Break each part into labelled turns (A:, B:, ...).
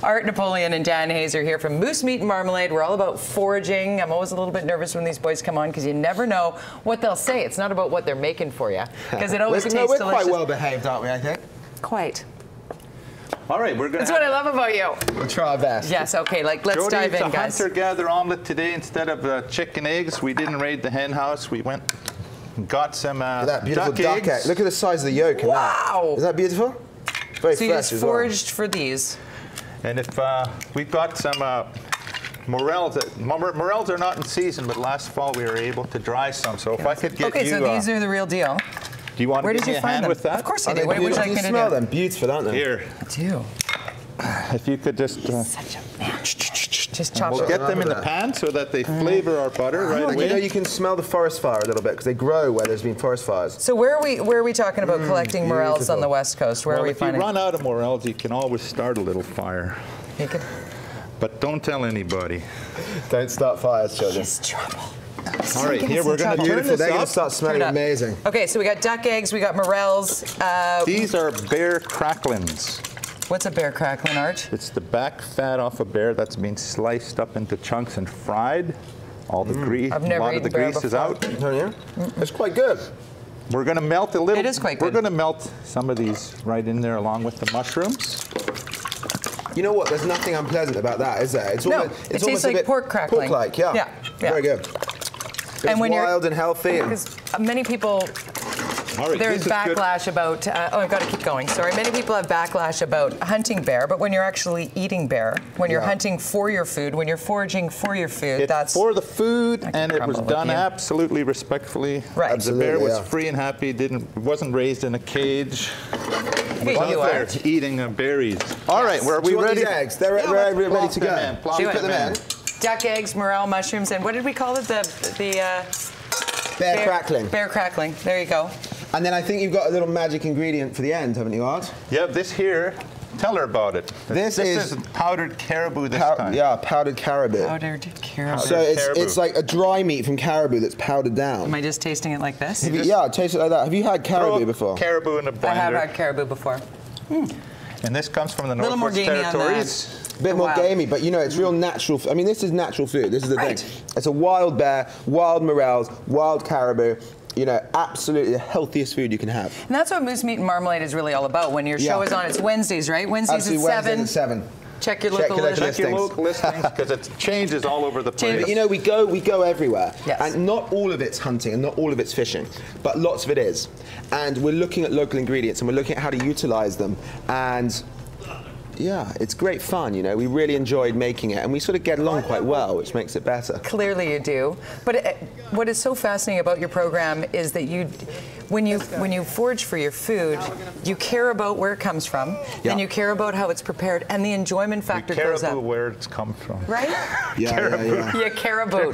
A: Art Napoleon and Dan Hayes are here from Moosemeat and Marmalade. We're all about foraging. I'm always a little bit nervous when these boys come on because you never know what they'll say. It's not about what they're making for you because it always tastes delicious.
B: We're quite well behaved, aren't we, I think?
A: Quite.
C: All right, we're going to.
A: That's what I love about you.
B: We'll try our best.
A: Yes, okay, let's dive in, guys.
C: Hunter-Gatherer Omelet today instead of chicken eggs. We didn't raid the hen house. We went and got some
B: that beautiful
C: duck eggs.
B: Look at the size of the yolk in that. Isn't that beautiful? Very
A: so
B: fresh
A: you just foraged for these.
C: And if we've got some Morels. Morels are not in season, but last fall we were able to dry some. So if I could get you...
A: Okay, so these are the real deal.
C: Do you want to give me a hand with that?
A: Of course I do. What would you like me to do?
B: Smell them. Beautiful, aren't they?
C: Here.
A: I do.
C: If you could just...
A: Such a man. Just chop
C: we'll get them in the pan so that they flavor our butter right away.
B: You know, you can smell the forest fire a little bit because they grow where there's been forest fires.
A: So where are we talking about collecting morels on the West Coast? Where are we finding?
C: If you run out of morels, you can always start a little fire.
A: You can.
C: But don't tell anybody.
B: Don't start fires, children.
A: It's trouble.
C: All right, here we're going to turn this up.
B: They're going to start smelling amazing.
A: Okay, so we got duck eggs, we got morels.
C: These are bear cracklins.
A: What's a bear cracklin, Art?
C: It's the back fat off a bear that's been sliced up into chunks and fried. All the grease, a lot of the grease is out.
B: Oh, yeah? It's quite good.
C: We're going to melt a little.
A: It is quite good.
C: We're going to melt some of these right in there along with the mushrooms.
B: You know what? There's nothing unpleasant about that, is there? It's
A: no,
B: almost,
A: it tastes like pork crackling.
B: Pork-like, yeah.
A: Yeah.
B: Very good. It's wild and healthy.
A: Because many people... There's backlash about, oh, I've got to keep going, sorry. Many people have backlash about hunting bear, but when you're actually eating bear, when you're hunting for your food, when you're foraging for your food,
C: that's... for the food, and it was done absolutely respectfully.
A: Right.
C: The bear was free and happy, wasn't raised in a cage.
A: Hey,
C: was out there eating berries. All right, are we ready?
B: These eggs, they're ready to go.
C: Put them in.
A: Duck eggs, morel, mushrooms, and what did we call it?
B: Bear crackling.
A: Bear crackling, there you go.
B: And then I think you've got a little magic ingredient for the end, haven't you, Art?
C: Yeah, this here, tell her about it. This is powdered caribou this time.
B: Yeah, powdered caribou.
A: Powdered caribou.
B: So it's like a dry meat from caribou that's powdered down.
A: Am I just tasting it like this?
B: Yeah, taste it like that. Have you had caribou before?
C: Caribou in a blender.
A: I have had caribou before.
C: And this comes from the Northwest Territories.
B: A bit more gamey, but you know, it's real natural. I mean, this is natural food. This is the thing. It's a wild bear, wild morels, wild caribou. You know, absolutely the healthiest food you can have.
A: And that's what Moosemeat and Marmalade is really all about. When your show is on, it's Wednesdays, right? Wednesdays at 7.
B: Wednesdays at 7.
A: Check your local listings.
C: Check your local listings because it changes all over the place.
B: But you know, we go everywhere,
A: yes.
B: And not all of it's hunting and not all of it's fishing, but lots of it is. And we're looking at local ingredients and we're looking at how to utilize them. And yeah, it's great fun, you know. We really enjoyed making it, and we sort of get along quite well, which makes it better.
A: Clearly you do. But what is so fascinating about your program is that when you forage for your food, you care about where it comes from, and you care about how it's prepared, and the enjoyment factor goes up.
C: Caribou where it's come from.
A: Right?
B: Yeah,
A: caribou.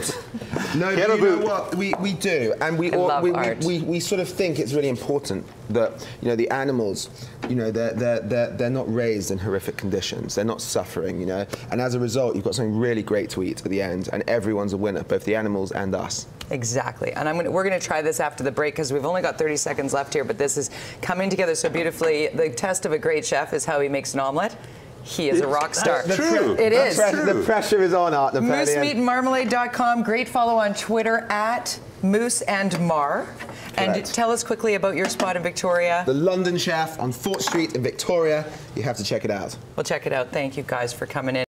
B: No, but you know what? We do, and we sort of think it's really important that, you know, the animals, you know, they're not raised in horrific conditions. They're not suffering, you know, and as a result, you've got something really great to eat at the end, and everyone's a winner, both the animals and us.
A: Exactly, and we're going to try this after the break because we've only got 30 seconds left here, but this is coming together so beautifully. The test of a great chef is how he makes an omelet. He is a rock star.
C: True.
A: It is.
B: The pressure is on, Art Napoleon.
A: Moosemeatandmarmalade.com. Great follow on Twitter at Moose and Mar. And tell us quickly about your spot in Victoria.
B: The London Chef on Fort Street in Victoria. You have to check it out.
A: We'll check it out. Thank you guys for coming in.